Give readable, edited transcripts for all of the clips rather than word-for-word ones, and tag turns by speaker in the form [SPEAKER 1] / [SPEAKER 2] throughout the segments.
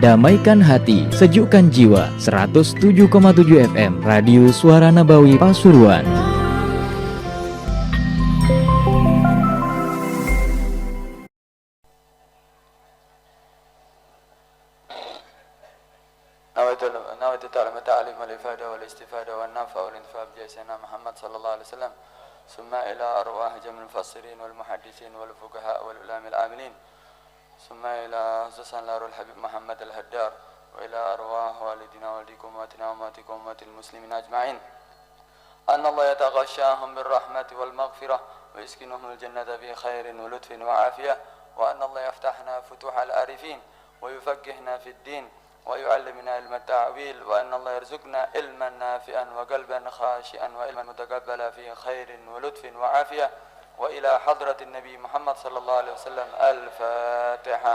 [SPEAKER 1] Damaikan hati, sejukkan jiwa. 107,7 FM Radio Suara Nabawi Pasuruan.
[SPEAKER 2] نويت تعلم التعليم والإفادة والاستفادة والنفع والانتفاع بجيسنا محمد صلى الله عليه وسلم ثم إلى أرواح جميع المفسرين والمحدثين والفقهاء والعلماء العاملين ثم إلى خصوصا لروح الحبيب محمد الهدار وإلى أرواح والدنا والديكم وأمتنا وأمتكم وأمة المسلمين أجمعين أن الله يتغشاهم بالرحمة والمغفرة ويسكنهم الجنة بخير ولطف وعافية وأن الله يفتحنا فتوح العارفين ويفقهنا في الدين ويعلمنا علم التعويل وأن الله يرزقنا علما نافعا وقلبا خاشعا وعلما متقبلا في خير ولطف وعافية وإلى حضرة النبي محمد صلى الله عليه وسلم الفاتحة.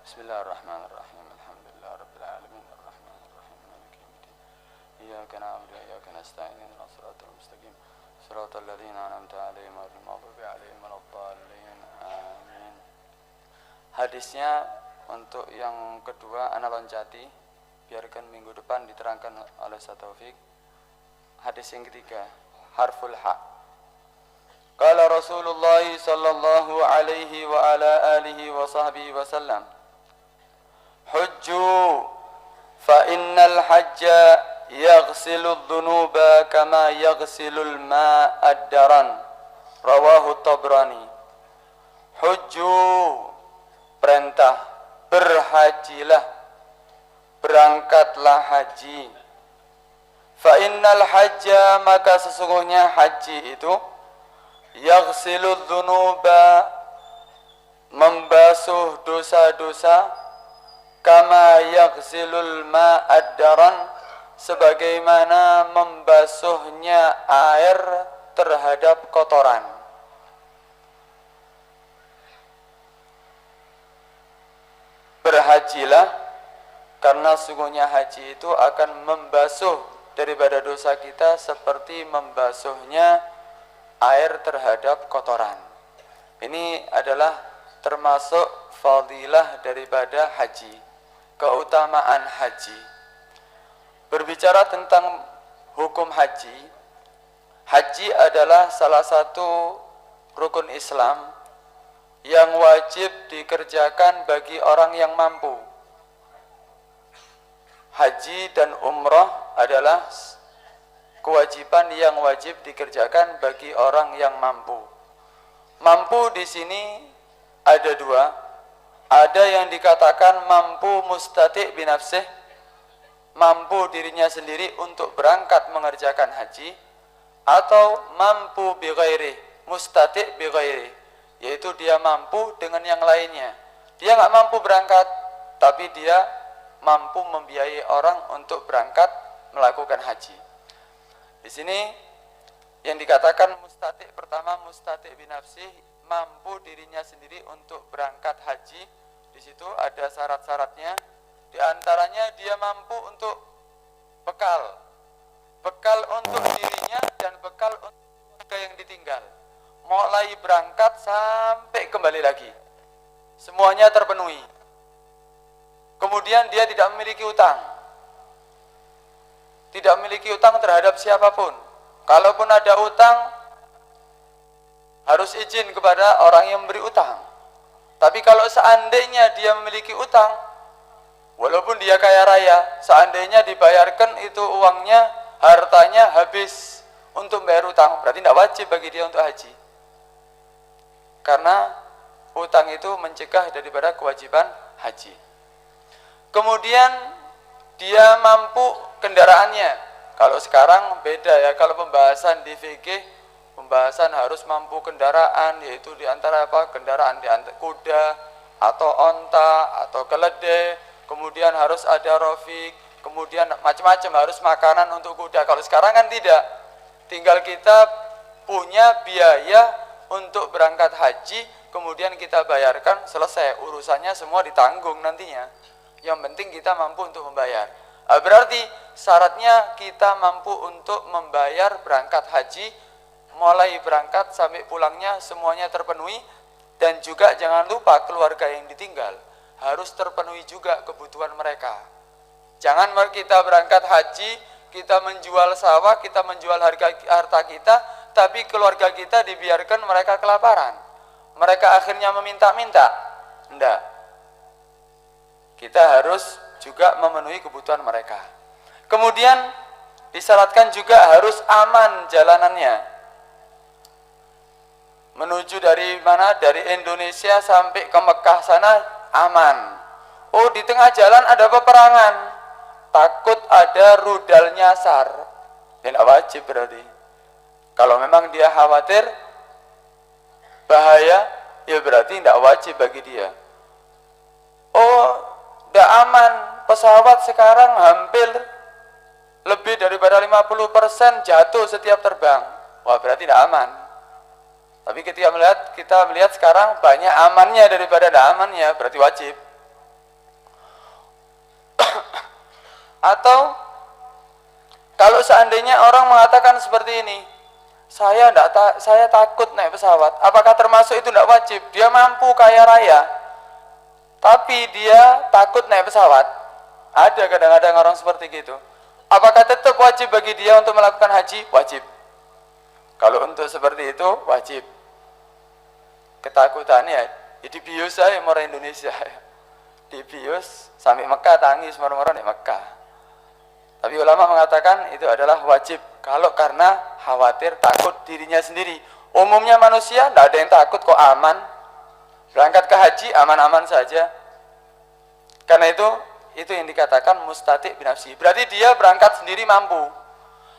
[SPEAKER 2] بسم الله الرحمن الرحيم الحمد لله رب العالمين الرحمن الرحيم مالك يوم الدين إياك نعبد وإياك نستعين اهدنا الصراط المستقيم صراط الذين أنعمت عليهم غير المغضوب عليهم ولا الضالين آمين. Hadisnya untuk yang kedua ana loncati, biarkan minggu depan diterangkan oleh Ustaz Taufik. Hadis yang ketiga, harful ha. Qala Rasulullah sallallahu alaihi wa ala alihi wa sahbihi wa sallam, hujju fa innal hajja yaghsilu dhunuba kama yaghsilu al-ma'a ad-daran. Rawahu Tabrani. Hujju, perintah, berhajilah, berangkatlah haji. Fa innal hajja, maka sesungguhnya haji itu yaghsilu dzunuba, membasuh dosa-dosa, kama yaghsilul ma'ad daran, sebagaimana membasuhnya air terhadap kotoran. Berhajilah karena sungguhnya haji itu akan membasuh daripada dosa kita seperti membasuhnya air terhadap kotoran. Ini adalah termasuk fadilah daripada haji, keutamaan haji. Berbicara tentang hukum haji, haji adalah salah satu rukun Islam yang wajib dikerjakan bagi orang yang mampu. Haji dan umrah adalah kewajiban yang wajib dikerjakan bagi orang yang mampu. Mampu di sini ada dua. Ada yang dikatakan mampu mustati' binafsih, mampu dirinya sendiri untuk berangkat mengerjakan haji, atau mampu bighairi, mustati' bighairi, yaitu dia mampu dengan yang lainnya. Dia nggak mampu berangkat, tapi dia mampu membiayai orang untuk berangkat melakukan haji. Di sini yang dikatakan mustati' pertama, mustati' binafsih, mampu dirinya sendiri untuk berangkat haji. Di situ ada syarat-syaratnya. Di antaranya dia mampu untuk bekal untuk dirinya dan bekal untuk keluarga yang ditinggal. Mulai berangkat sampai kembali lagi, semuanya terpenuhi. Kemudian dia tidak memiliki utang. Tidak memiliki utang terhadap siapapun. Kalaupun ada utang, harus izin kepada orang yang memberi utang. Tapi kalau seandainya dia memiliki utang, walaupun dia kaya raya, seandainya dibayarkan itu uangnya, hartanya habis untuk bayar utang, berarti tidak wajib bagi dia untuk haji. Karena utang itu mencegah daripada kewajiban haji. Kemudian dia mampu kendaraannya. Kalau sekarang beda ya, kalau pembahasan di fikih, pembahasan harus mampu kendaraan, yaitu diantara apa? Kendaraan diantara kuda atau onta atau keledai. Kemudian harus ada rofik, kemudian macam-macam, harus makanan untuk kuda. Kalau sekarang kan tidak, tinggal kita punya biaya untuk berangkat haji, kemudian kita bayarkan, selesai, urusannya semua ditanggung nantinya. Yang penting kita mampu untuk membayar. Berarti syaratnya kita mampu untuk membayar berangkat haji mulai berangkat sampai pulangnya semuanya terpenuhi, dan juga jangan lupa keluarga yang ditinggal harus terpenuhi juga kebutuhan mereka. Jangan kita berangkat haji, kita menjual sawah, kita menjual harta kita, tapi keluarga kita dibiarkan mereka kelaparan. Mereka akhirnya meminta-minta. Enggak. Kita harus juga memenuhi kebutuhan mereka. Kemudian disyaratkan juga harus aman jalanannya. Menuju dari mana? Dari Indonesia sampai ke Mekah sana aman. Oh, di tengah jalan ada peperangan, takut ada rudal nyasar. Tidak wajib berarti. Kalau memang dia khawatir bahaya, ya berarti tidak wajib bagi dia. Oh, tidak aman, pesawat sekarang hampir lebih daripada 50% jatuh setiap terbang. Wah, berarti tidak aman. Tapi ketika kita melihat sekarang banyak amannya daripada tidak amannya, berarti wajib. Atau kalau seandainya orang mengatakan seperti ini, saya takut naik pesawat, apakah termasuk itu tidak wajib? Dia mampu kaya raya, tapi dia takut naik pesawat. Ada kadang-kadang orang seperti itu. Apakah tetap wajib bagi dia untuk melakukan haji? Wajib. Kalau untuk seperti itu, wajib. Ketakutannya, ya dibius saya orang Indonesia. Dibius sampai Mekah, tangis marah-marah di Mekah. Tapi ulama mengatakan itu adalah wajib. Kalau karena khawatir, takut dirinya sendiri. Umumnya manusia tidak ada yang takut, kok aman. Berangkat ke haji aman-aman saja. Karena itu yang dikatakan mustati' binafsi. Berarti dia berangkat sendiri mampu.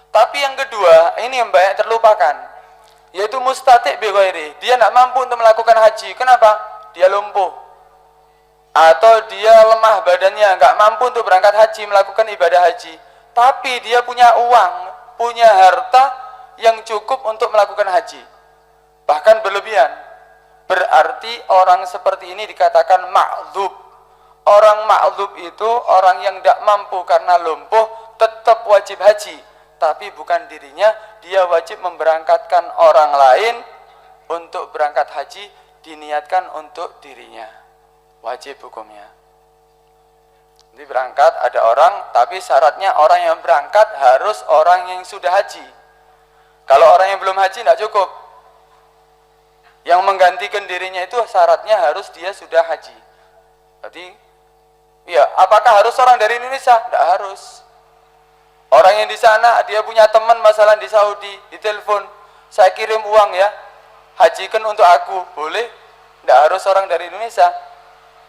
[SPEAKER 2] Tapi yang kedua, ini yang banyak terlupakan, yaitu mustati' bi ghairi. Dia tidak mampu untuk melakukan haji. Kenapa? Dia lumpuh. Atau dia lemah badannya, nggak mampu untuk berangkat haji, melakukan ibadah haji. Tapi dia punya uang, punya harta yang cukup untuk melakukan haji. Bahkan berlebihan. Berarti orang seperti ini dikatakan ma'dzub. Orang ma'dzub itu orang yang tidak mampu karena lumpuh, tetap wajib haji, tapi bukan dirinya. Dia wajib memberangkatkan orang lain untuk berangkat haji, diniatkan untuk dirinya. Wajib hukumnya. Jadi berangkat ada orang, tapi syaratnya orang yang berangkat harus orang yang sudah haji. Kalau orang yang belum haji tidak cukup. Yang menggantikan dirinya itu syaratnya harus dia sudah haji. Berarti ya, apakah harus orang dari Indonesia? Tidak harus. Orang yang di sana, dia punya teman masalah di Saudi, ditelepon, saya kirim uang ya, hajikan untuk aku, boleh? Tidak harus orang dari Indonesia.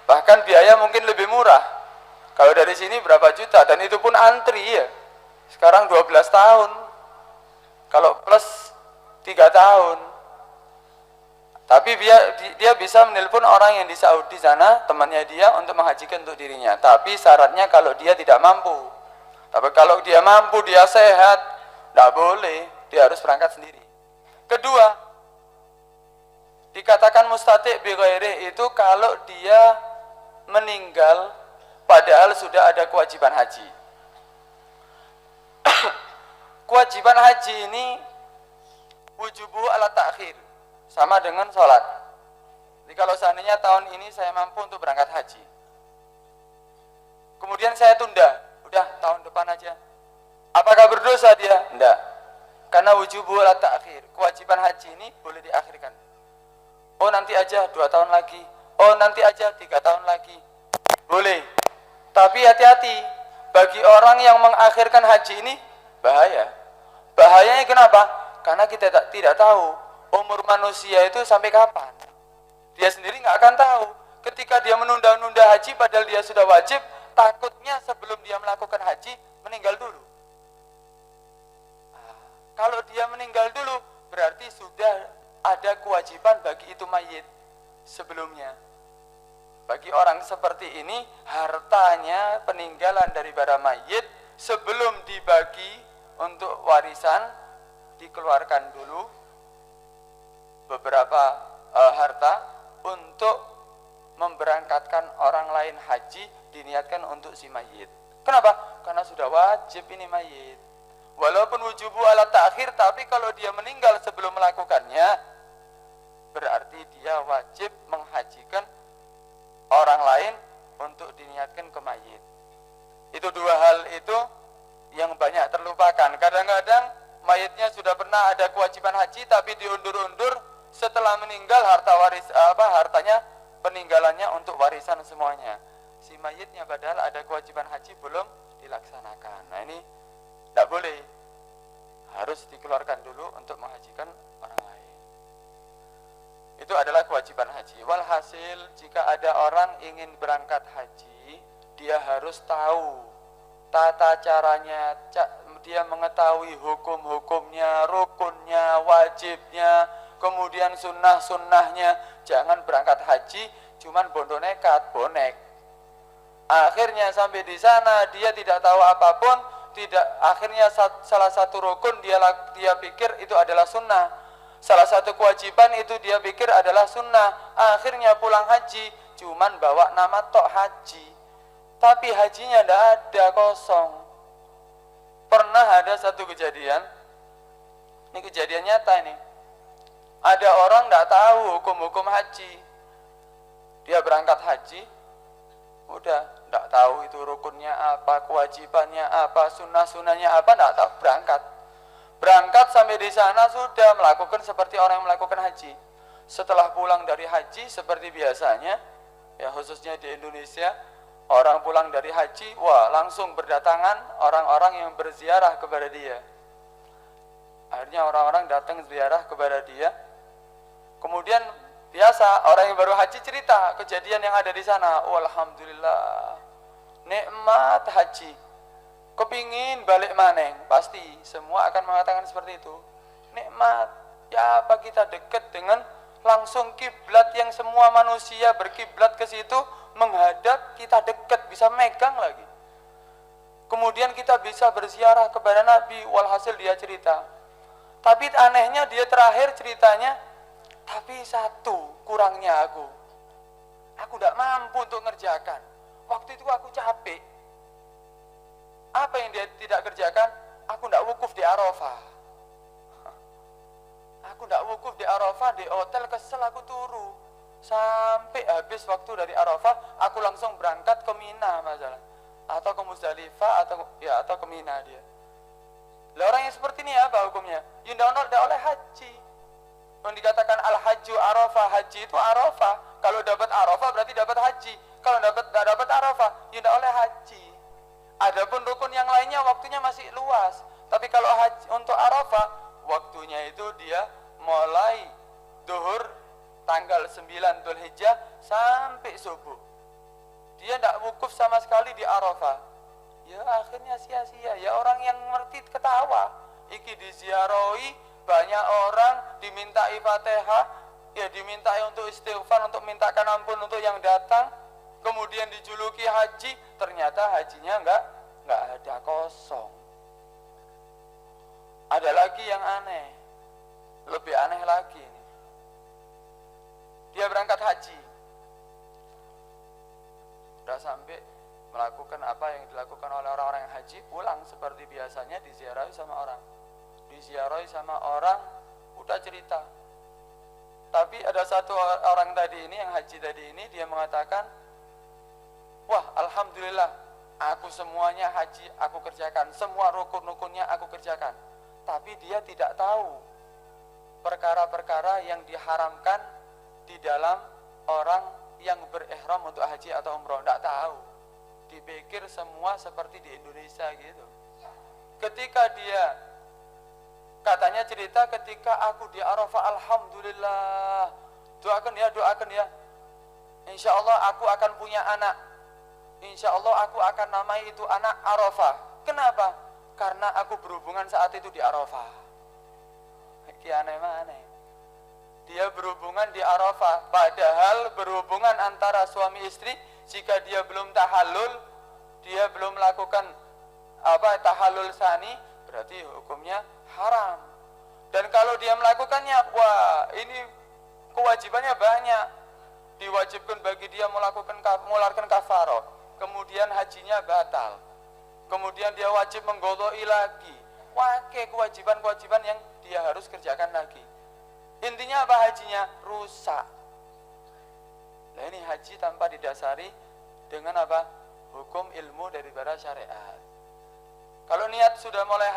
[SPEAKER 2] Bahkan biaya mungkin lebih murah. Kalau dari sini berapa juta, dan itu pun antri ya. Sekarang 12 tahun. Kalau plus 3 tahun. Tapi dia bisa menelpon orang yang di Saudi sana, temannya dia, untuk menghajikan untuk dirinya. Tapi syaratnya kalau dia tidak mampu. Tapi kalau dia mampu, dia sehat, tidak boleh, dia harus berangkat sendiri. Kedua, dikatakan mustati' bi ghairi itu kalau dia meninggal padahal sudah ada kewajiban haji. Kewajiban haji ini wujubu ala ta'khir, sama dengan sholat. Jadi kalau seandainya tahun ini saya mampu untuk berangkat haji, kemudian saya tunda, udah tahun depan aja, apakah berdosa dia? Enggak, karena wujubu ala ta'khir, kewajiban haji ini boleh diakhirkan. Oh nanti aja 2 tahun lagi, oh nanti aja 3 tahun lagi, boleh. Tapi hati-hati, bagi orang yang mengakhirkan haji ini bahaya. Bahayanya kenapa? Karena kita tidak tahu umur manusia itu sampai kapan. Dia sendiri nggak akan tahu. Ketika dia menunda-nunda haji padahal dia sudah wajib, takutnya sebelum dia melakukan haji meninggal dulu. Kalau dia meninggal dulu, berarti sudah ada kewajiban bagi itu mayit sebelumnya. Bagi orang seperti ini, hartanya peninggalan daripada mayit sebelum dibagi untuk warisan, dikeluarkan dulu beberapa harta untuk memberangkatkan orang lain haji, diniatkan untuk si mayit. Kenapa? Karena sudah wajib ini mayit. Walaupun wujubu ala ta'khir, tapi kalau dia meninggal sebelum melakukannya, berarti dia wajib menghajikan orang lain untuk diniatkan ke mayit. Itu dua hal itu yang banyak terlupakan. Kadang-kadang mayitnya sudah pernah ada kewajiban haji tapi diundur-undur, setelah meninggal hartanya peninggalannya untuk warisan semuanya. Si mayitnya padahal ada kewajiban haji belum dilaksanakan. Nah ini tidak boleh, harus dikeluarkan dulu untuk menghajikan orang lain. Itu adalah kewajiban haji. Walhasil jika ada orang ingin berangkat haji, dia harus tahu tata caranya, dia mengetahui hukum-hukumnya, rukunnya, wajibnya, kemudian sunnah-sunnahnya. Jangan berangkat haji cuman bondo nekat, bonek. Akhirnya sampai di sana dia tidak tahu apapun, akhirnya salah satu rukun dia pikir itu adalah sunnah, salah satu kewajiban itu dia pikir adalah sunnah. Akhirnya pulang haji cuman bawa nama tok haji, tapi hajinya tidak ada, kosong. Pernah ada satu kejadian, ini kejadian nyata ini. Ada orang tidak tahu hukum-hukum haji, dia berangkat haji, udah tidak tahu itu rukunnya apa, kewajibannya apa, sunnah-sunnahnya apa, tidak tahu, berangkat sampai di sana sudah melakukan seperti orang yang melakukan haji. Setelah pulang dari haji seperti biasanya, ya khususnya di Indonesia, orang pulang dari haji, wah langsung berdatangan orang-orang yang berziarah kepada dia. Akhirnya orang-orang datang ziarah kepada dia. Kemudian biasa orang yang baru haji cerita kejadian yang ada di sana. Oh, alhamdulillah, nikmat haji. Kepingin balik maneng, pasti semua akan mengatakan seperti itu. Nikmat. Ya apa kita dekat dengan langsung kiblat yang semua manusia berkiblat ke situ, menghadap, kita dekat, bisa megang lagi. Kemudian kita bisa berziarah kepada Nabi. Walhasil dia cerita. Tapi anehnya dia terakhir ceritanya, tapi satu kurangnya aku tidak mampu untuk ngerjakan. Waktu itu aku capek. Apa yang dia tidak kerjakan? Aku tidak wukuf di Arafah. Aku tidak wukuf di Arafah, di hotel kesel aku turu. Sampai habis waktu dari Arafah, aku langsung berangkat ke Mina masalah, atau ke Muzdalifah atau ke Mina dia. Lah orang yang seperti ini apa hukumnya? Ya tidak oleh haji. Yang dikatakan al-hajju Arafah, haji itu Arafah. Kalau dapat Arafah berarti dapat haji. Kalau tidak dapat Arafah, ya tidak oleh haji. Adapun rukun yang lainnya waktunya masih luas. Tapi kalau haji untuk Arafah, waktunya itu dia mulai duhur tanggal 9 Dzulhijjah sampai subuh. Dia tidak wukuf sama sekali di Arafah. Ya akhirnya sia-sia. Ya orang yang ngerti ketawa. Iki diziarahi, banyak orang dimintai Fatihah, ya dimintai untuk istighfar, untuk mintakan ampun untuk yang datang. Kemudian dijuluki haji, ternyata hajinya enggak ada, kosong. Ada lagi yang aneh, lebih aneh lagi ini. Dia berangkat haji, sudah sampai melakukan apa yang dilakukan oleh orang-orang yang haji, pulang seperti biasanya diziarahi sama orang, udah cerita. Tapi ada satu orang tadi ini, yang haji tadi ini, dia mengatakan, wah alhamdulillah, aku semuanya haji aku kerjakan, semua rukun-rukunnya aku kerjakan. Tapi dia tidak tahu perkara-perkara yang diharamkan di dalam orang yang berihram untuk haji atau umroh. Tidak tahu. Dipikir semua seperti di Indonesia gitu. Ketika dia katanya cerita, ketika aku di Arafah, alhamdulillah, doakan ya, insya Allah aku akan punya anak, insya Allah aku akan namai itu anak Arafah. Kenapa? Karena aku berhubungan saat itu di Arafah. Aneh-aneh. Dia berhubungan di Arafah, padahal berhubungan antara suami istri, jika dia belum tahallul, dia belum melakukan tahallul sani, berarti hukumnya haram. Dan kalau dia melakukannya, wah ini kewajibannya banyak. Diwajibkan bagi dia mengeluarkan kafarah, kemudian hajinya batal, kemudian dia wajib menggodoi lagi, Wakil kewajiban-kewajiban yang dia harus kerjakan lagi. Intinya apa hajinya? Rusak. Nah ini haji tanpa didasari dengan apa? Hukum ilmu daripada syariat. Kalau niat sudah mulai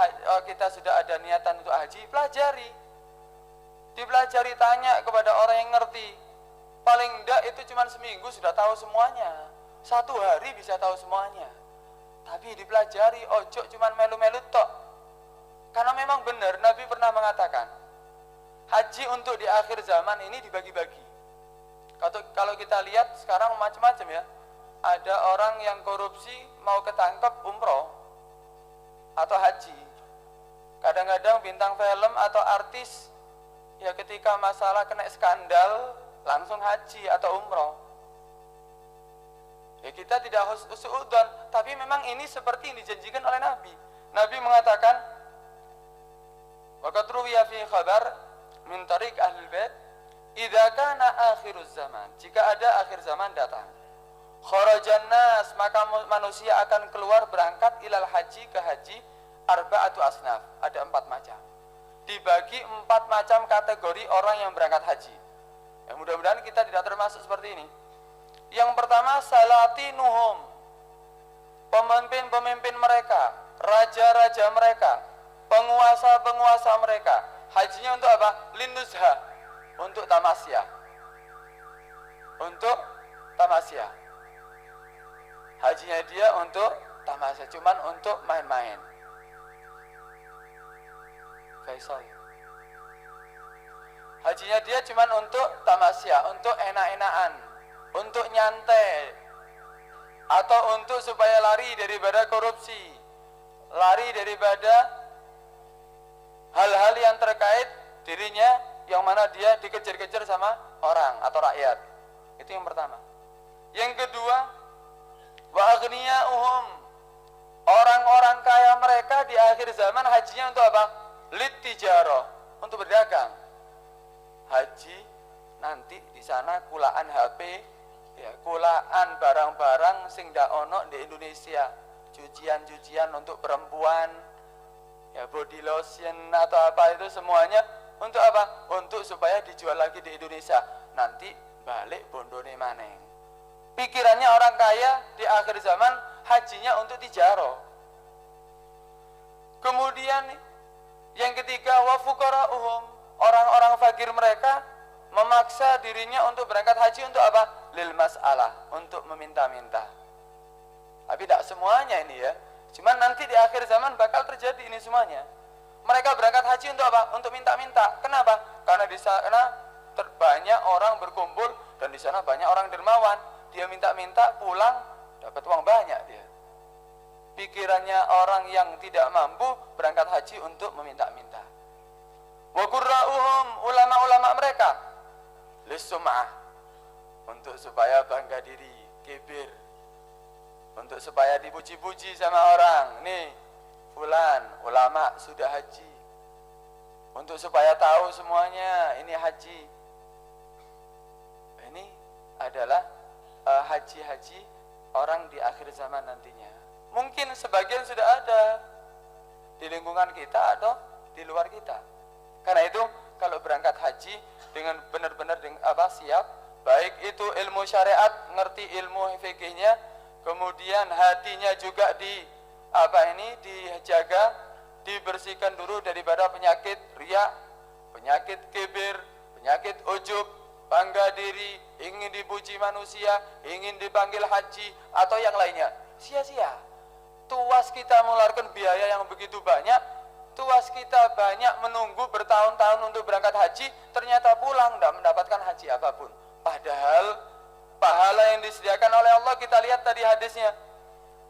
[SPEAKER 2] kita sudah ada niatan untuk haji, pelajari. Dipelajari, tanya kepada orang yang ngerti. Paling enggak itu cuma seminggu sudah tahu semuanya. 1 hari bisa tahu semuanya. Tapi dipelajari, ojo cuma melu-melu tok. Karena memang benar Nabi pernah mengatakan, haji untuk di akhir zaman ini dibagi-bagi. Kalau kita lihat sekarang macam-macam ya. Ada orang yang korupsi mau ketangkep umroh atau haji. Kadang-kadang bintang film atau artis ya ketika masalah kena skandal langsung haji atau umroh. Ya kita tidak suudzon, tapi memang ini seperti yang dijanjikan oleh Nabi. Nabi mengatakan, waqad ruwiya fi khabar min tariq ahlul bait, idza kana akhiruz zaman, jika ada akhir zaman datang, kharajan nas, maka manusia akan keluar berangkat ilal haji, ke haji, arba'atu asnaf, ada 4 macam. Dibagi 4 macam kategori orang yang berangkat haji. Ya, mudah-mudahan kita tidak termasuk seperti ini. Yang pertama, salatinuhum, pemimpin-pemimpin mereka, raja-raja mereka, penguasa-penguasa mereka. Hajinya untuk apa? Linuzha, untuk tamasyah. Untuk tamasyah. Hajinya dia untuk tamasyah, cuman untuk main-main. Faisal. Hajinya dia cuman untuk tamasyah, untuk enak-enakan, untuk nyantai, atau untuk supaya lari daripada korupsi, lari daripada hal-hal yang terkait dirinya, yang mana dia dikejar-kejar sama orang atau rakyat. Itu yang pertama. Yang kedua, wa aghniya'uhum, orang-orang kaya mereka di akhir zaman hajinya untuk apa? Littijarah, untuk berdagang. Haji nanti di sana kulaan HP, ya, kulaan barang-barang sing ndak ono di Indonesia, cucian-cucian untuk perempuan, ya, body lotion atau apa itu semuanya untuk apa? Untuk supaya dijual lagi di Indonesia. Nanti balik bondone maneng. Pikirannya orang kaya di akhir zaman hajinya untuk tijarah. Kemudian yang ketiga, wa fuqara'uhum, orang-orang fakir mereka memaksa dirinya untuk berangkat haji untuk apa? Lil mas'alah, untuk meminta-minta. Tapi tidak semuanya ini ya. Cuman nanti di akhir zaman bakal terjadi ini semuanya. Mereka berangkat haji untuk apa? Untuk minta-minta. Kenapa? Karena di sana banyak orang berkumpul dan di sana banyak orang dermawan. Dia minta-minta, pulang dapat uang banyak dia. Pikirannya orang yang tidak mampu berangkat haji untuk meminta-minta. Wa qurra'uhum, ulama-ulama mereka lisum'ah, untuk supaya bangga diri, kibir, untuk supaya dipuji-puji sama orang. Nih, fulan ulama sudah haji, untuk supaya tahu semuanya ini haji. Ini adalah haji-haji orang di akhir zaman nantinya. Mungkin sebagian sudah ada di lingkungan kita atau di luar kita. Karena itu kalau berangkat haji dengan benar-benar siap, baik itu ilmu syariat, ngerti ilmu fikihnya, kemudian hatinya juga dijaga, dibersihkan dulu daripada penyakit riya, penyakit kibir, penyakit ujub, bangga diri, ingin dipuji manusia, ingin dipanggil haji atau yang lainnya. Sia-sia. Tuas kita mengeluarkan biaya yang begitu banyak, tuas kita banyak menunggu bertahun-tahun untuk berangkat haji, ternyata pulang tidak mendapatkan haji apapun. Padahal pahala yang disediakan oleh Allah, kita lihat tadi hadisnya,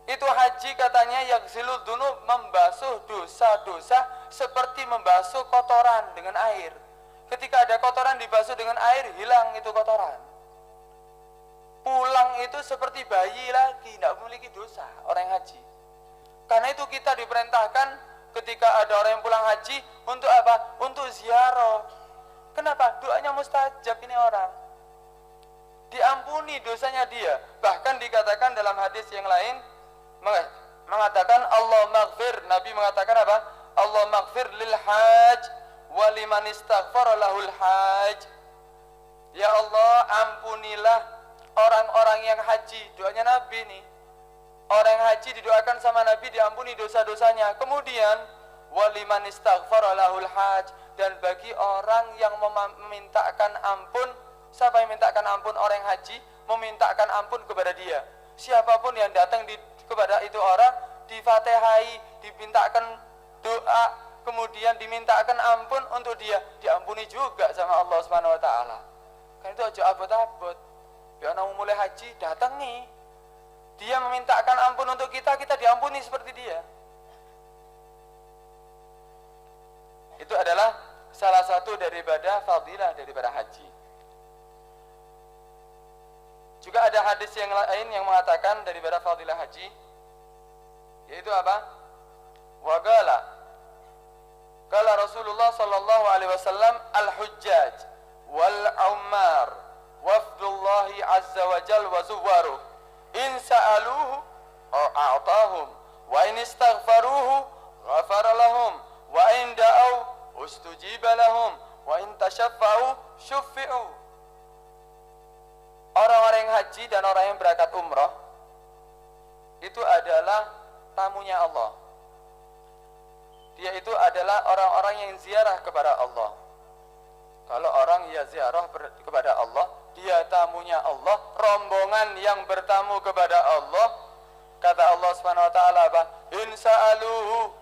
[SPEAKER 2] itu haji katanya yaghsilud dzunub, membasuh dosa-dosa seperti membasuh kotoran dengan air. Ketika ada kotoran dibasuh dengan air, hilang itu kotoran. Pulang itu seperti bayi lagi, tidak memiliki dosa orang yang haji. Karena itu kita diperintahkan ketika ada orang yang pulang haji untuk apa? Untuk ziarah. Kenapa? Doanya mustajab ini orang. Diampuni dosanya dia. Bahkan dikatakan dalam hadis yang lain mengatakan Allah maghfir. Nabi mengatakan apa? Allahumma ighfir lil haj wa liman istaghfara lahul haj. Ya Allah, ampunilah orang-orang yang haji. Doanya Nabi nih. Orang yang haji didoakan sama Nabi diampuni dosa-dosanya. Kemudian waliman istaghfara lahul haj, dan bagi orang yang memintakan ampun. Siapa yang memintakan ampun? Orang yang haji memintakan ampun kepada dia. Siapapun yang datang kepada itu orang, difatihai, dimintakan doa, kemudian dimintakan ampun untuk dia, diampuni juga sama Allah Subhanahu wa taala. Kan itu aja abot-abot. Biar mau mulai haji datang nih. Dia memintakan ampun untuk kita, kita diampuni seperti dia. Itu adalah salah satu daripada fadilah daripada haji. Juga ada hadis yang lain yang mengatakan daripada fadilah haji, yaitu apa? Wa qala Rasulullah sallallahu alaihi wasallam, al-hujjaj wal ummar wafdullahi azza wa jalla wa zuwaruh in sa'aluhu a'tahum wa in istaghfaruhu ghafara lahum wa in da'u ustujiba lahum wa in tashaffa'u syuffi'u. Orang-orang yang haji dan orang yang berangkat umrah itu adalah tamunya Allah. Dia itu adalah orang-orang yang ziarah kepada Allah. Kalau orang ya ziarah kepada Allah, dia tamunya Allah, rombongan yang bertamu kepada Allah. Kata Allah Subhanahu wa taala apa? In sa'aluhu,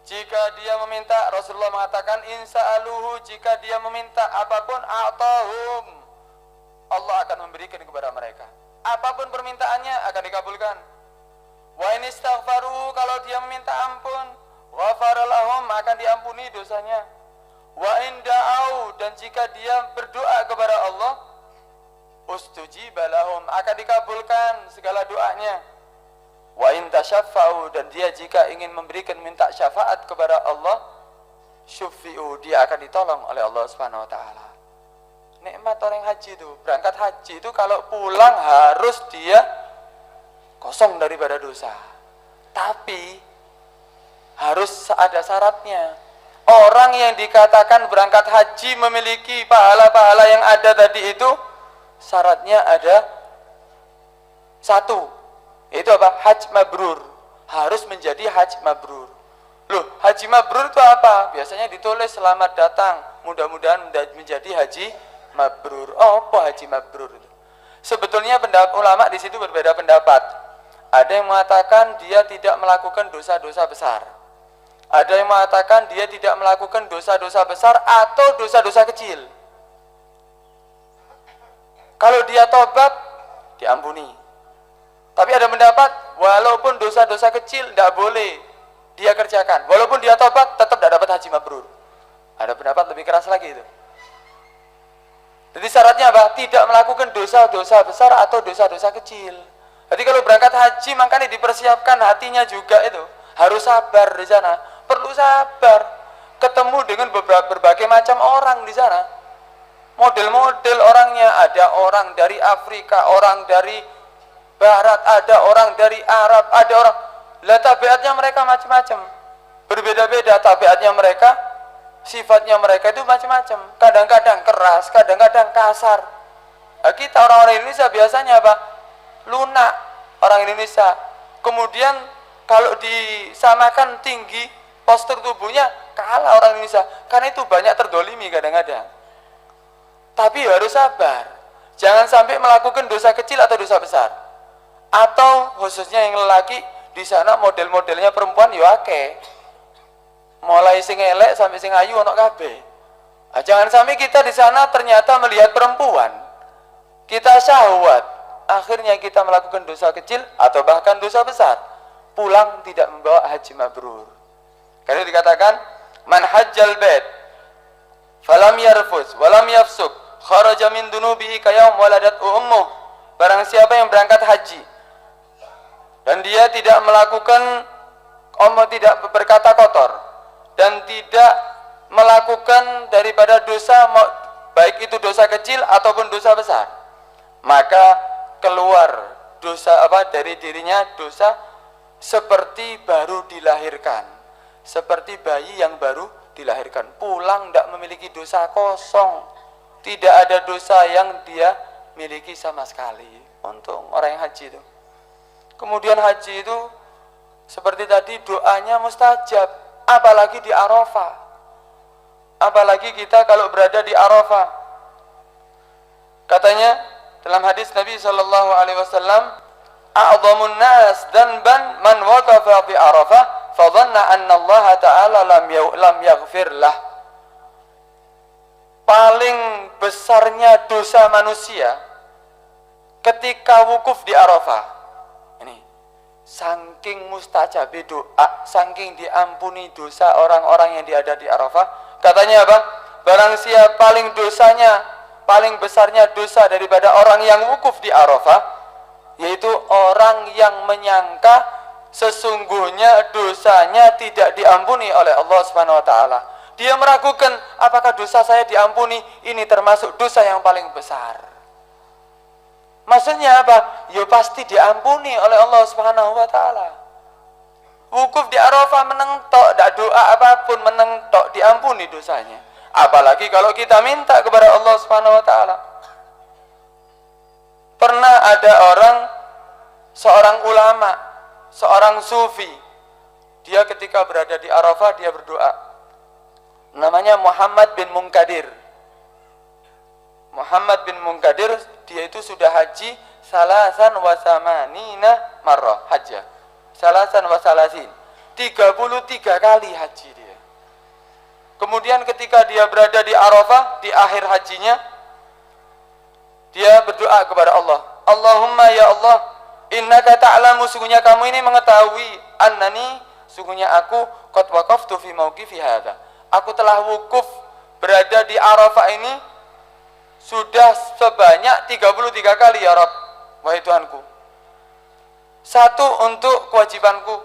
[SPEAKER 2] jika dia meminta, Rasulullah mengatakan in sa'aluhu, jika dia meminta apapun, a'tahum, Allah akan memberikan kepada mereka. Apapun permintaannya akan dikabulkan. Wa in istaghfaru, kalau dia meminta ampun, ghafara lahum, akan diampuni dosanya. Wa in da'au, dan jika dia berdoa kepada Allah, ustujiba lahum, akan dikabulkan segala doanya. Wa in tashaffa'u, dan dia jika ingin memberikan minta syafaat kepada Allah, syuffi'u, dia akan ditolong oleh Allah Subhanahu wa taala. Nikmat orang haji itu, berangkat haji itu kalau pulang harus dia kosong daripada dosa. Tapi harus ada syaratnya. Orang yang dikatakan berangkat haji memiliki pahala-pahala yang ada tadi itu, syaratnya ada satu, yaitu apa? Haji mabrur. Harus menjadi haji mabrur. Loh, haji mabrur itu apa? Biasanya ditulis selamat datang, mudah-mudahan menjadi haji mabrur. Oh, apa haji mabrur itu? Sebetulnya ulama di situ berbeda pendapat. Ada yang mengatakan dia tidak melakukan dosa-dosa besar. Ada yang mengatakan dia tidak melakukan dosa-dosa besar atau dosa-dosa kecil. Kalau dia tobat, diampuni. Tapi ada pendapat, walaupun dosa-dosa kecil tidak boleh dia kerjakan. Walaupun dia tobat, tetap tidak dapat haji mabrur. Ada pendapat lebih keras lagi itu. Jadi syaratnya apa? Tidak melakukan dosa-dosa besar atau dosa-dosa kecil. Jadi kalau berangkat haji, makanya dipersiapkan hatinya juga itu. Harus sabar di sana. Perlu sabar. Ketemu dengan berbagai macam orang di sana. Model-model orangnya. Ada orang dari Afrika, orang dari Barat, ada orang dari Arab, ada orang. Lah tabiatnya mereka macam-macam. Berbeda-beda tabiatnya mereka. Sifatnya mereka itu macam-macam. Kadang-kadang keras, kadang-kadang kasar. Nah, kita orang-orang Indonesia biasanya apa? Lunak orang Indonesia. Kemudian kalau disamakan tinggi postur tubuhnya, kalah orang Indonesia. Karena itu banyak terdolimi kadang-kadang. Tapi harus sabar. Jangan sampai melakukan dosa kecil atau dosa besar. Atau khususnya yang lelaki, di sana model-modelnya perempuan ya akeh. Mulai sing elek sampai sing ayu ono kabeh. Nah, jangan sampai kita di sana ternyata melihat perempuan, kita syahwat, akhirnya kita melakukan dosa kecil atau bahkan dosa besar, pulang tidak membawa haji mabrur. Karena dikatakan man hajjal bait falam yarfus walam yafsuk kharaja min dunubihi kayawm waladat ummuh. Barang siapa yang berangkat haji dan dia tidak melakukan tidak berkata kotor dan tidak melakukan daripada dosa, baik itu dosa kecil ataupun dosa besar, maka keluar dosa dari dirinya dosa seperti baru dilahirkan. seperti bayi yang baru dilahirkan. Pulang tidak memiliki dosa, kosong. Tidak ada dosa yang dia miliki sama sekali. Untuk orang yang haji itu. Kemudian haji itu seperti tadi doanya mustajab. Apalagi di Arafah. Apalagi kita kalau berada di Arafah. Katanya dalam hadis Nabi SAW, a'zamun nas danban man waqafa fi Arafah fa dhanna anna Allah Ta'ala lam yaghfir lah. Paling besarnya dosa manusia ketika wukuf di Arafah. Ini saking mustajabi doa, saking diampuni dosa orang-orang yang ada di Arafah. Katanya apa? Barang siapa paling dosanya, paling besarnya dosa daripada orang yang wukuf di Arafah, yaitu orang yang menyangka sesungguhnya dosanya tidak diampuni oleh Allah Subhanahu wa taala. Dia meragukan apakah dosa saya diampuni, ini termasuk dosa yang paling besar. Maksudnya apa? Ya pasti diampuni oleh Allah Subhanahu wa taala. Wukuf di Arafah menentok, tidak doa apapun menentok, diampuni dosanya. Apalagi kalau kita minta kepada Allah Subhanahu wa taala. Pernah ada seorang ulama, seorang sufi, dia ketika berada di Arafah dia berdoa. Namanya Muhammad bin Munkadir. Muhammad bin Munkadir, dia itu sudah haji salasan wa samanina marrah hajjah. Salasan wa salasin. 33 kali haji dia. Kemudian ketika dia berada di Arafah, di akhir hajinya, dia berdoa kepada Allah. Allahumma ya Allah, innaka ta'lamu, sungguhnya kamu ini mengetahui, annani, sungguhnya aku qad waqaftu fi mauqifi hadza. Aku telah wukuf berada di Arafah ini sudah sebanyak 33 kali ya Rabb, wahai Tuhanku. Satu untuk kewajibanku,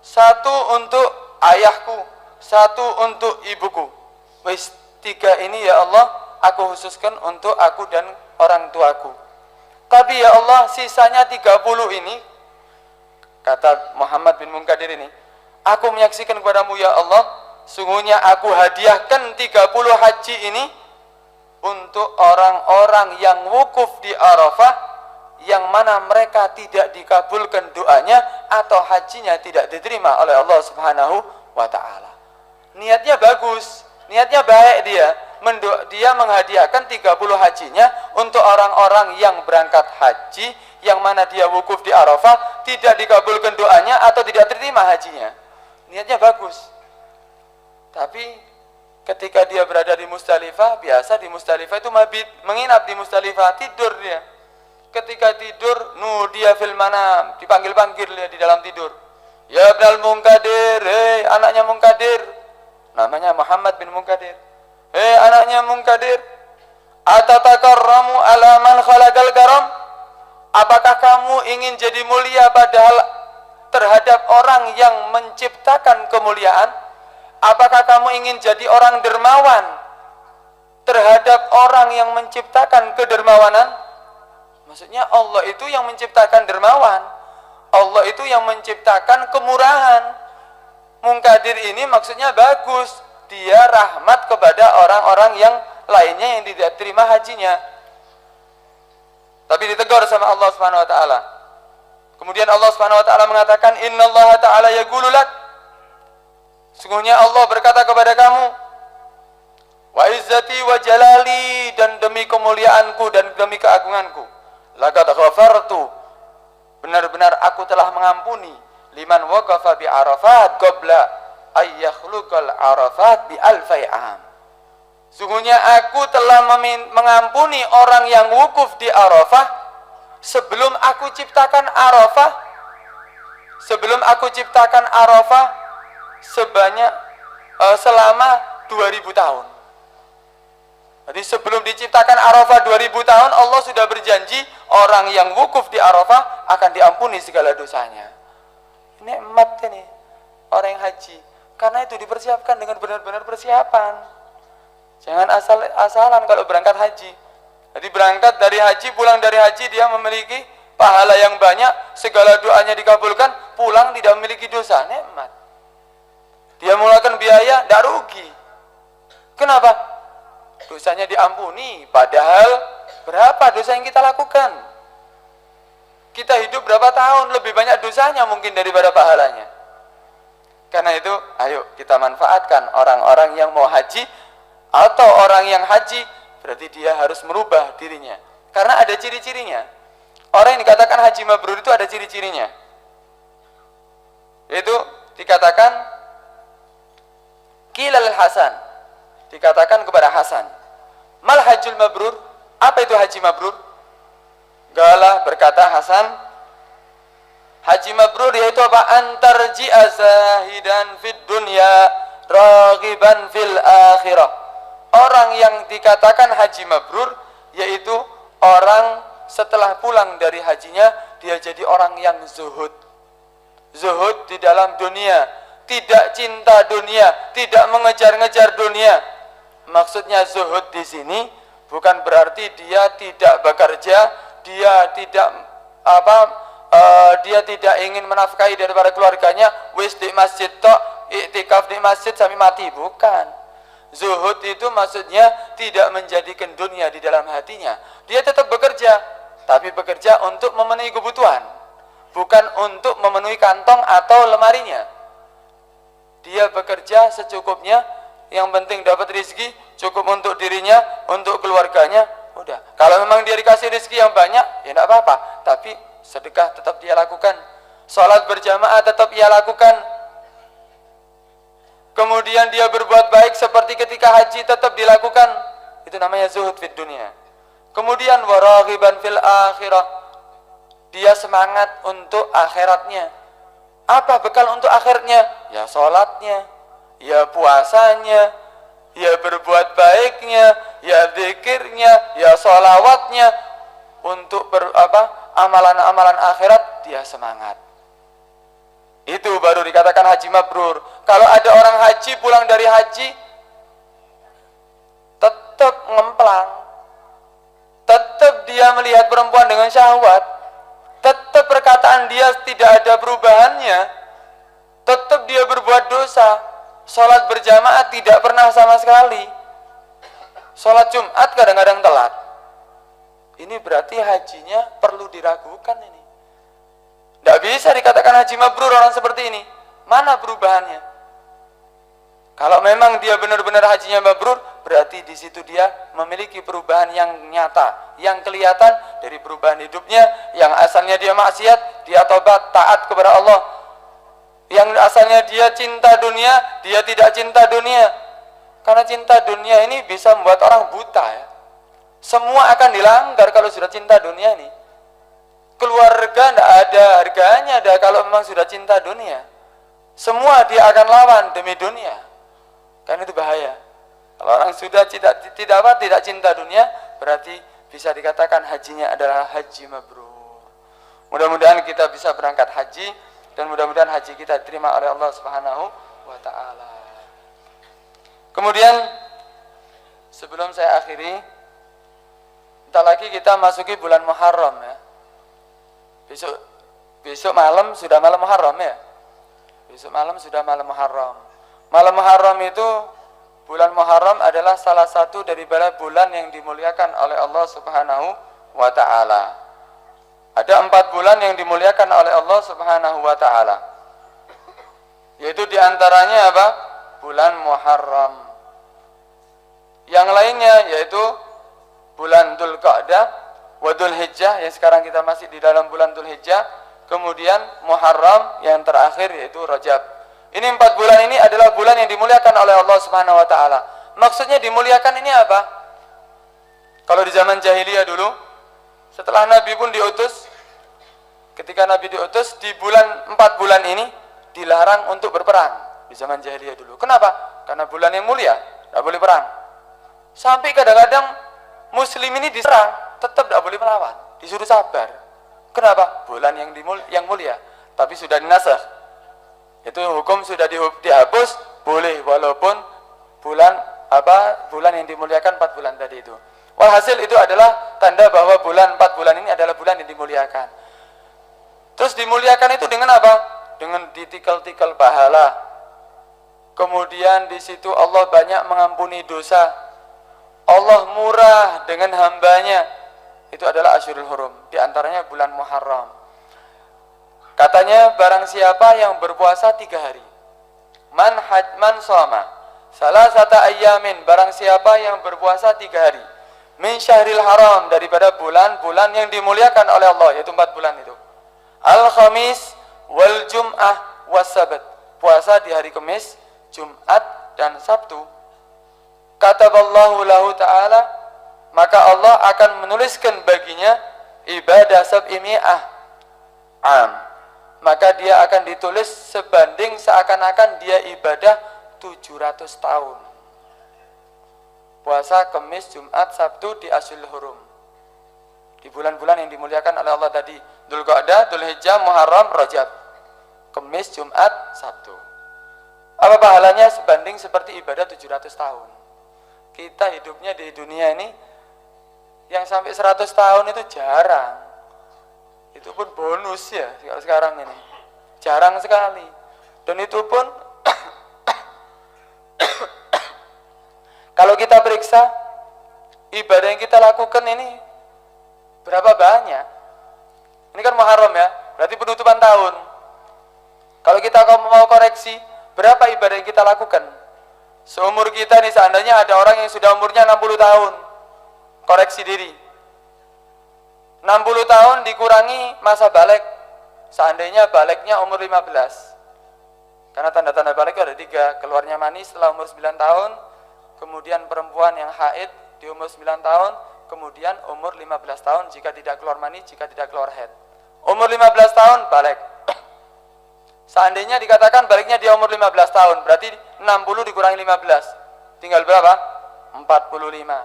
[SPEAKER 2] satu untuk ayahku, satu untuk ibuku. Wis 3 ini ya Allah, aku khususkan untuk aku dan orang tuaku. Tapi ya Allah, sisanya 30 ini, kata Muhammad bin Munkadir ini, aku menyaksikan kepadamu ya Allah, sungguhnya aku hadiahkan 30 haji ini untuk orang-orang yang wukuf di Arafah, yang mana mereka tidak dikabulkan doanya atau hajinya tidak diterima oleh Allah Subhanahu wa taala. Niatnya bagus, niatnya baik dia menghadiahkan 30 hajinya untuk orang-orang yang berangkat haji, yang mana dia wukuf di Arafah, tidak dikabulkan doanya atau tidak diterima hajinya. Niatnya bagus. Tapi ketika dia berada di Musdalifah, biasa di Musdalifah itu mabit, menginap di Musdalifah, tidur dia. Ketika tidur, dia fil manam, dipanggil-panggil dia di dalam tidur. Ya Ibnal Munkadir, hei anaknya Munkadir. Namanya Muhammad bin Munkadir. Hei anaknya Munkadir, atatakarramu ala man khalaqal karam? Apakah kamu ingin jadi mulia padahal terhadap orang yang menciptakan kemuliaan? Apakah kamu ingin jadi orang dermawan terhadap orang yang menciptakan kedermawanan? Maksudnya Allah itu yang menciptakan dermawan, Allah itu yang menciptakan kemurahan. Munkadir ini maksudnya bagus, dia rahmat kepada orang-orang yang lainnya yang tidak terima hajinya. Tapi ditegur sama Allah Subhanahu wa taala. Kemudian Allah Subhanahu wa taala mengatakan, innallaha ta'ala yaqulu lak, sungguhnya Allah berkata kepada kamu, wa izzati wa jalali, dan demi kemuliaanku dan demi keagunganku, laqad ghafartu, benar-benar aku telah mengampuni, liman waqafa bi Arafat qabla ay yakhluqal Arafat bi alfai am. Sungguhnya aku telah mengampuni orang yang wukuf di Arafah sebelum aku ciptakan Arafah, sebelum aku ciptakan Arafah sebanyak selama 2000 tahun. Jadi sebelum diciptakan Arafah 2000 tahun, Allah sudah berjanji orang yang wukuf di Arafah akan diampuni segala dosanya. Nikmat ini orang yang haji, karena itu dipersiapkan dengan benar-benar persiapan. Jangan asal-asalan kalau berangkat haji. Jadi berangkat dari haji, pulang dari haji, dia memiliki pahala yang banyak, segala doanya dikabulkan, pulang tidak memiliki dosa. Nikmat. Dia mengeluarkan biaya, tidak rugi. Kenapa? Dosanya diampuni, padahal berapa dosa yang kita lakukan? Kita hidup berapa tahun, lebih banyak dosanya mungkin daripada pahalanya. Karena itu, ayo kita manfaatkan orang-orang yang mau haji, atau orang yang haji, berarti dia harus merubah dirinya. Karena ada ciri-cirinya. Orang yang dikatakan haji mabrur itu ada ciri-cirinya. Yaitu dikatakan Qilal Hasan, dikatakan kepada Hasan, mal hajjul mabrur, apa itu haji mabrur? Galah berkata Hasan, haji mabrur yaitu apa? Antarji'a zahidan fid dunya raghiban fil akhirah. Orang yang dikatakan haji mabrur yaitu orang setelah pulang dari hajinya dia jadi orang yang zuhud. Zuhud di dalam dunia, tidak cinta dunia, tidak mengejar-ngejar dunia. Maksudnya zuhud di sini bukan berarti dia tidak bekerja, dia tidak dia tidak ingin menafkahi daripada keluarganya, wis di masjid tok, iktikaf di masjid sampai mati, bukan. Zuhud itu maksudnya tidak menjadikan dunia di dalam hatinya. Dia tetap bekerja, tapi bekerja untuk memenuhi kebutuhan, bukan untuk memenuhi kantong atau lemarinya. Dia bekerja secukupnya, yang penting dapat rezeki, cukup untuk dirinya, untuk keluarganya, udah. Kalau memang dia dikasih rezeki yang banyak, ya tidak apa-apa, tapi sedekah tetap dia lakukan, sholat berjamaah tetap ia lakukan. Kemudian dia berbuat baik seperti ketika haji tetap dilakukan. Itu namanya zuhud fid dunia. Kemudian waraghiban fil akhirah. Dia semangat untuk akhiratnya. Apa bekal untuk akhirnya? Ya sholatnya, ya puasanya, ya berbuat baiknya, ya zikirnya, ya sholawatnya. Untuk amalan-amalan akhirat dia semangat. Itu baru dikatakan haji mabrur. Kalau ada orang haji pulang dari haji tetap ngemplang, tetap dia melihat perempuan dengan syahwat, tetap perkataan dia tidak ada perubahannya, tetap dia berbuat dosa, sholat berjamaah tidak pernah sama sekali, sholat Jumat kadang-kadang telat. Ini berarti hajinya perlu diragukan ini. Tidak bisa dikatakan haji mabrur orang seperti ini. Mana perubahannya? Kalau memang dia benar-benar hajinya mabrur, berarti di situ dia memiliki perubahan yang nyata, yang kelihatan dari perubahan hidupnya. Yang asalnya dia maksiat, dia tobat, taat kepada Allah. Yang asalnya dia cinta dunia, dia tidak cinta dunia. Karena cinta dunia ini bisa membuat orang buta ya. Semua akan dilanggar kalau sudah cinta dunia ini. Keluarga tidak ada harganya dah kalau memang sudah cinta dunia. Semua dia akan lawan demi dunia. Kan itu bahaya. Kalau orang sudah tidak cinta dunia, berarti bisa dikatakan hajinya adalah haji mabrur. Mudah-mudahan kita bisa berangkat haji dan mudah-mudahan haji kita diterima oleh Allah Subhanahu wa taala. Kemudian sebelum saya akhiri, entar lagi kita masuki bulan Muharram ya. Besok malam sudah malam Muharram ya. Besok malam sudah malam Muharram. Malam Muharram itu, bulan Muharram adalah salah satu daripada bulan yang dimuliakan oleh Allah Subhanahu wa taala. Ada 4 bulan yang dimuliakan oleh Allah Subhanahu wa taala. Yaitu diantaranya apa? Bulan Muharram. Yang lainnya yaitu bulan Dzulqa'dah, Dzul Hijjah, yang sekarang kita masih di dalam bulan Dzul Hijjah, kemudian Muharram, yang terakhir yaitu Rajab. Ini 4 bulan ini adalah bulan yang dimuliakan oleh Allah Subhanahu wa taala. Maksudnya dimuliakan ini apa? Kalau di zaman jahiliyah dulu, setelah Nabi pun diutus, ketika Nabi diutus di bulan 4 bulan ini dilarang untuk berperang di zaman jahiliyah dulu. Kenapa? Karena bulan yang mulia, tidak boleh perang. Sampai kadang-kadang muslim ini diserang, tetap tidak boleh melawan, disuruh sabar. Kenapa? Bulan yang mulia, tapi sudah dinasakh. Itu hukum sudah dihapus, boleh walaupun bulan yang dimuliakan 4 bulan tadi itu. Walhasil itu adalah tanda bahwa bulan 4 bulan ini adalah bulan yang dimuliakan. Terus dimuliakan itu dengan apa? Dengan ditikal-tikal pahala. Kemudian di situ Allah banyak mengampuni dosa. Allah murah dengan hambanya. Itu adalah Asyurul Hurum, di antaranya bulan Muharram. Katanya barang siapa yang berpuasa 3 hari. Man shoma salasata ayyamin, barang siapa yang berpuasa 3 hari. Min syahril haram, daripada bulan-bulan yang dimuliakan oleh Allah, yaitu 4 bulan itu. Al-Khamis wal Jum'ah was Sabat, puasa di hari Kamis, Jumat dan Sabtu. Kataballahu lahu ta'ala, maka Allah akan menuliskan baginya ibadah sab'imi'ah am, maka dia akan ditulis sebanding seakan-akan dia ibadah 700 tahun. Puasa Kamis, Jumat, Sabtu di Asyurul Hurum, di bulan-bulan yang dimuliakan oleh Allah tadi, Dzulqa'dah, Dzulhijjah, Muharram, Rajab. Kamis, Jumat, Sabtu. Apa pahalanya? Sebanding seperti ibadah 700 tahun. Kita hidupnya di dunia ini yang sampai 100 tahun itu jarang. Itu pun bonus ya kalau sekarang ini. Jarang sekali. Dan itu pun kalau kita periksa ibadah yang kita lakukan ini berapa banyak. Ini kan Muharram ya, berarti penutupan tahun. Kalau kita mau koreksi, berapa ibadah yang kita lakukan? Seumur kita nih, seandainya ada orang yang sudah umurnya 60 tahun, koreksi diri. 60 tahun dikurangi masa balik, seandainya baliknya umur 15. Karena tanda-tanda balik ada 3, keluarnya mani setelah umur 9 tahun, kemudian perempuan yang haid di umur 9 tahun, kemudian umur 15 tahun jika tidak keluar mani, jika tidak keluar haid. Umur 15 tahun balik. Seandainya dikatakan baliknya dia umur 15 tahun, berarti 60 dikurangi 15. Tinggal berapa? 45.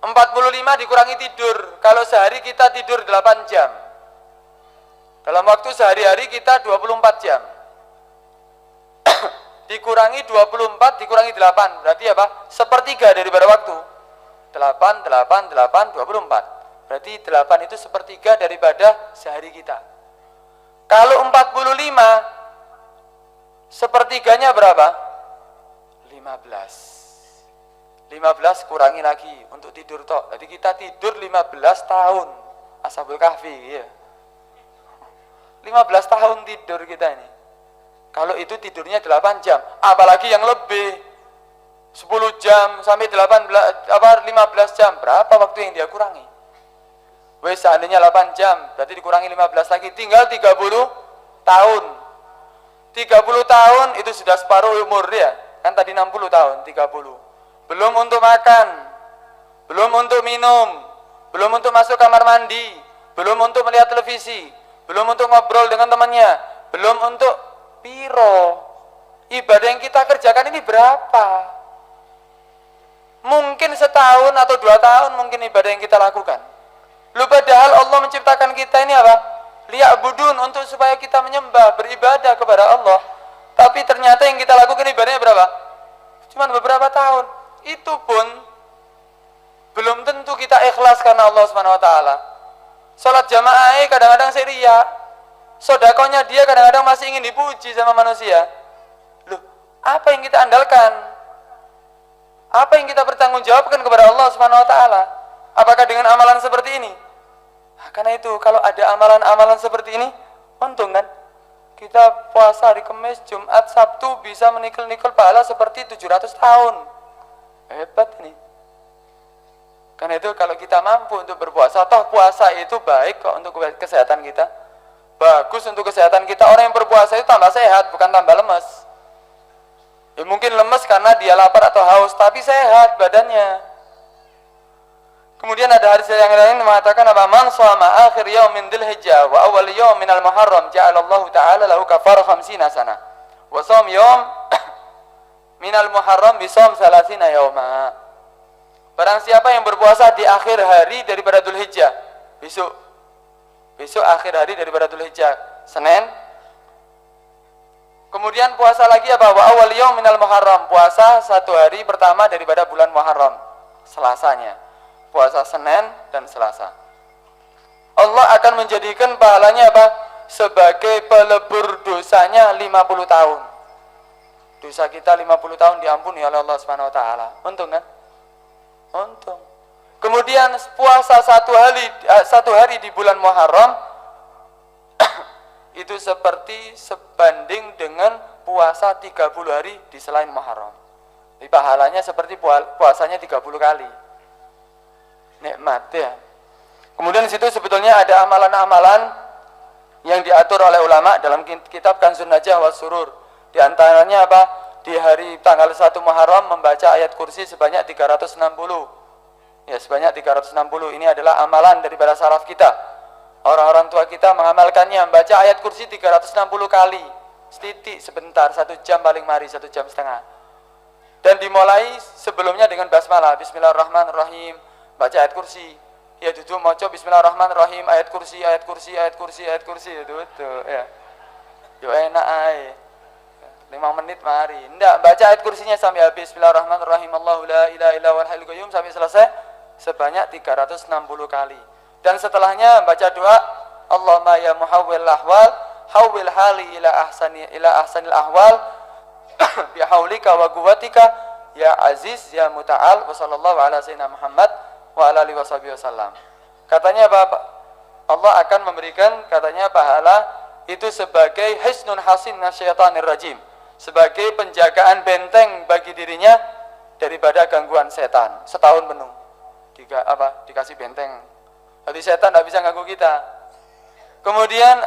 [SPEAKER 2] 45 dikurangi tidur. Kalau sehari kita tidur 8 jam. Dalam waktu sehari-hari kita 24 jam. Dikurangi 24, dikurangi 8. Berarti apa? Sepertiga daripada waktu. 8, 8, 8, 24. Berarti 8 itu sepertiga daripada sehari kita. Kalau 45, sepertiganya berapa? 15. 15 kurangi lagi untuk tidur tok. Jadi kita tidur 15 tahun. Ashabul Kahfi ya. 15 tahun tidur kita ini. Kalau itu tidurnya 8 jam, apalagi yang lebih 10 jam sampai 15 jam, berapa waktu yang dia kurangi? Wes seandainya 8 jam, berarti dikurangi 15 lagi, tinggal 30 tahun. 30 tahun itu sudah separuh umur dia. Kan tadi 60 tahun, 30. Belum untuk makan, belum untuk minum, belum untuk masuk kamar mandi, belum untuk melihat televisi, belum untuk ngobrol dengan temannya, belum untuk piro. Ibadah yang kita kerjakan ini berapa? Mungkin setahun atau 2 tahun mungkin ibadah yang kita lakukan. Lu padahal Allah menciptakan kita ini apa? Liya'budun, untuk supaya kita menyembah, beribadah kepada Allah. Tapi ternyata yang kita lakukan ibadahnya berapa? Cuman beberapa tahun. Itu pun belum tentu kita ikhlas karena Allah Subhanahu wa taala. Salat jamaah kadang-kadang seria. Sedekahnya dia kadang-kadang masih ingin dipuji sama manusia. Loh, apa yang kita andalkan? Apa yang kita bertanggungjawabkan kepada Allah Subhanahu wa taala? Apakah dengan amalan seperti ini? Nah, karena itu kalau ada amalan-amalan seperti ini, untung kan? Kita puasa hari Kamis, Jumat, Sabtu bisa menikul-nikul pahala seperti 700 tahun. Hebat ini. Karena itu kalau kita mampu untuk berpuasa, toh puasa itu baik kok untuk kesehatan kita. Bagus untuk kesehatan kita. Orang yang berpuasa itu tambah sehat, bukan tambah lemes. Ya, mungkin lemes karena dia lapar atau haus, tapi sehat badannya. Kemudian ada hadis yang lain mengatakan apa? Man shoma akhir yaumin dzulhijjah wa awal yaum minal muharram ja'alallahu ta'ala lahu kafarah 50 sana. Wa shaum yaum minal muharram bi shaum 30 yauma. Barang siapa yang berpuasa di akhir hari daripada Dzulhijjah, besok akhir hari daripada Dzulhijjah, Senin. Kemudian puasa lagi apa? Wa awal yaum minal muharram, puasa 1 hari pertama daripada bulan Muharram, Selasanya. Puasa Senin dan Selasa. Allah akan menjadikan pahalanya apa? Sebagai pelebur dosanya 50 tahun. Dosa kita 50 tahun diampuni oleh Allah Subhanahu wa taala. Untung kan? Untung. Kemudian puasa satu hari di bulan Muharram itu seperti sebanding dengan puasa 30 hari di selain Muharram. Jadi pahalanya seperti puasanya 30 kali. Nikmat ya. Kemudian di situ sebetulnya ada amalan-amalan yang diatur oleh ulama dalam kitab Kanzun Najah was Surur. Di antaranya apa? Di hari tanggal 1 Muharram membaca ayat kursi sebanyak 360. Ya, sebanyak 360. Ini adalah amalan daripada salaf kita. Orang-orang tua kita mengamalkannya, membaca ayat kursi 360 kali. Setitik sebentar, 1 jam paling mari, 1 jam setengah. Dan dimulai sebelumnya dengan basmalah, bismillahirrahmanirrahim, baca ayat kursi. Ya duduk maca bismillahirrahmanirrahim, ayat kursi, ayat kursi, ayat kursi, ayat kursi, itu ya. Yo enak ae. 5 menit mari. Ndak, baca ayat kursinya sampai habis. Bismillahirrahmanirrahim. Allahu la ilaha illa huwal hayyul qayyum sampai selesai sebanyak 360 kali. Dan setelahnya baca doa, Allahumma ya muhawwil ahwal, hawwil hali ila ahsanil ahwal bihaulika wa quwwatika ya aziz ya muta'al wa sallallahu ala sayyidina Muhammad wa ala alihi wasallam. Katanya Bapak, Allah akan memberikan katanya pahala itu sebagai hisnun hasin nasyaitanir rajim, sebagai penjagaan benteng bagi dirinya daripada gangguan setan setahun penuh. Dikasih benteng. Jadi setan tidak bisa ganggu kita. Kemudian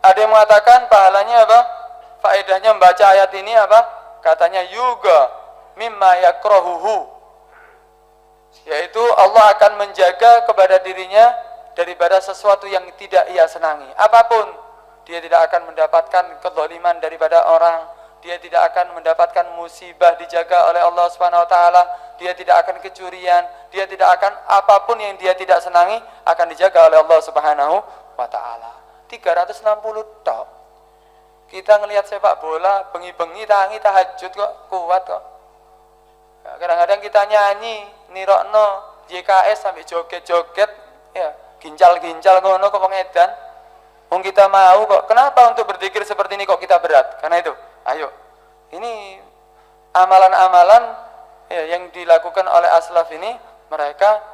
[SPEAKER 2] ada yang mengatakan pahalanya apa? Faedahnya membaca ayat ini apa? Katanya yuga mimma yakrahuhu, yaitu Allah akan menjaga kepada dirinya daripada sesuatu yang tidak ia senangi. Apapun, dia tidak akan mendapatkan kezaliman daripada orang, dia tidak akan mendapatkan musibah, dijaga oleh Allah Subhanahu wa taala, dia tidak akan kecurian, dia tidak akan apapun yang dia tidak senangi akan dijaga oleh Allah Subhanahu wa taala. 360 tok. Kita ngelihat sepak bola, bengi-bengi tangi tahajud kok kuat kok. Kadang-kadang kita nyanyi, nirokno JKS sampai joget-joget, ya, gincal-gincal ngono kok pengedan. Wong kita mau kok. Kenapa untuk berzikir seperti ini kok kita berat? Karena itu, ayo. Ini amalan-amalan ya, yang dilakukan oleh aslaf ini, mereka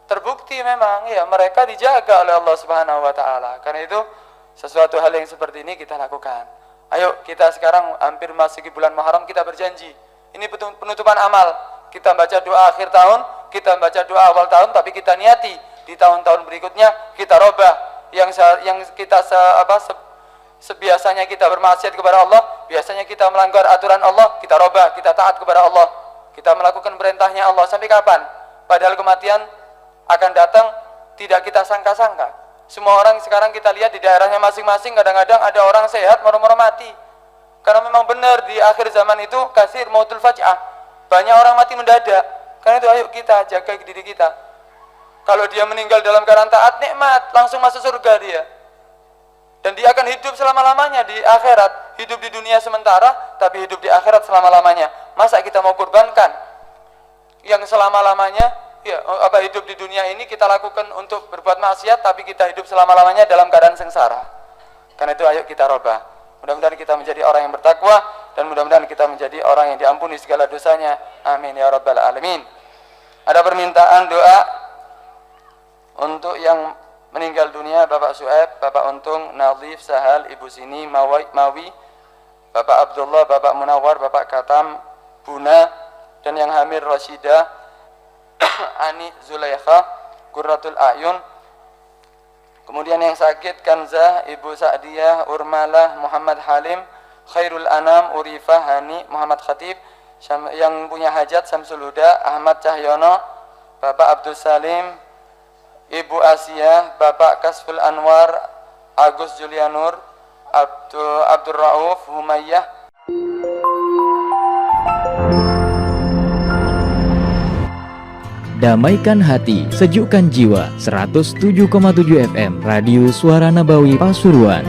[SPEAKER 2] terbukti memang ya mereka dijaga oleh Allah Subhanahu wa taala. Karena itu sesuatu hal yang seperti ini kita lakukan. Ayo kita sekarang hampir masuk bulan Muharram, kita berjanji. Ini penutupan amal. Kita baca doa akhir tahun, kita baca doa awal tahun, tapi kita niati di tahun-tahun berikutnya kita robah yang kita sebiasanya kita bermaksiat kepada Allah, biasanya kita melanggar aturan Allah, kita robah, kita taat kepada Allah. Kita melakukan perintahnya Allah sampai kapan? Padahal kematian akan datang tidak kita sangka-sangka. Semua orang sekarang kita lihat di daerahnya masing-masing, kadang-kadang ada orang sehat moro-moro mati. Karena memang benar di akhir zaman itu kasir mautul faj'ah. Banyak orang mati mendadak. Karena itu ayo kita jaga diri kita. Kalau dia meninggal dalam keadaan taat, nikmat, langsung masuk surga dia. Dan dia akan hidup selama-lamanya di akhirat. Hidup di dunia sementara, tapi hidup di akhirat selama-lamanya. Masa kita mau kurbankan yang selama-lamanya? Ya, hidup di dunia ini kita lakukan untuk berbuat maksiat, tapi kita hidup selama-lamanya dalam keadaan sengsara. Karena itu ayo kita robah. Mudah-mudahan kita menjadi orang yang bertakwa, dan mudah-mudahan kita menjadi orang yang diampuni segala dosanya. Amin ya rabbal alamin. Ada permintaan doa untuk yang meninggal dunia, Bapak Su'aib, Bapak Untung, Nadhif, Sahal, Ibu Sini, Mawi, Bapak Abdullah, Bapak Munawar, Bapak Katam, Buna, dan yang hamil Rasyidah, Ani Zulaikha, Qurratul A'yun. Kemudian yang sakit Kanzah, Ibu Sa'diyah, Urmalah, Muhammad Halim, Khairul Anam, Urifah, Hani, Muhammad Khatib. Yang punya hajat Samsul Huda, Ahmad Cahyono, Bapak Abdul Salim, Ibu Asia, Bapak Kasful Anwar, Agus Julianur, Abdul Rauf, Humayyah.
[SPEAKER 1] Damaikan hati, sejukkan jiwa. 107,7 FM Radio Suara Nabawi Pasuruan.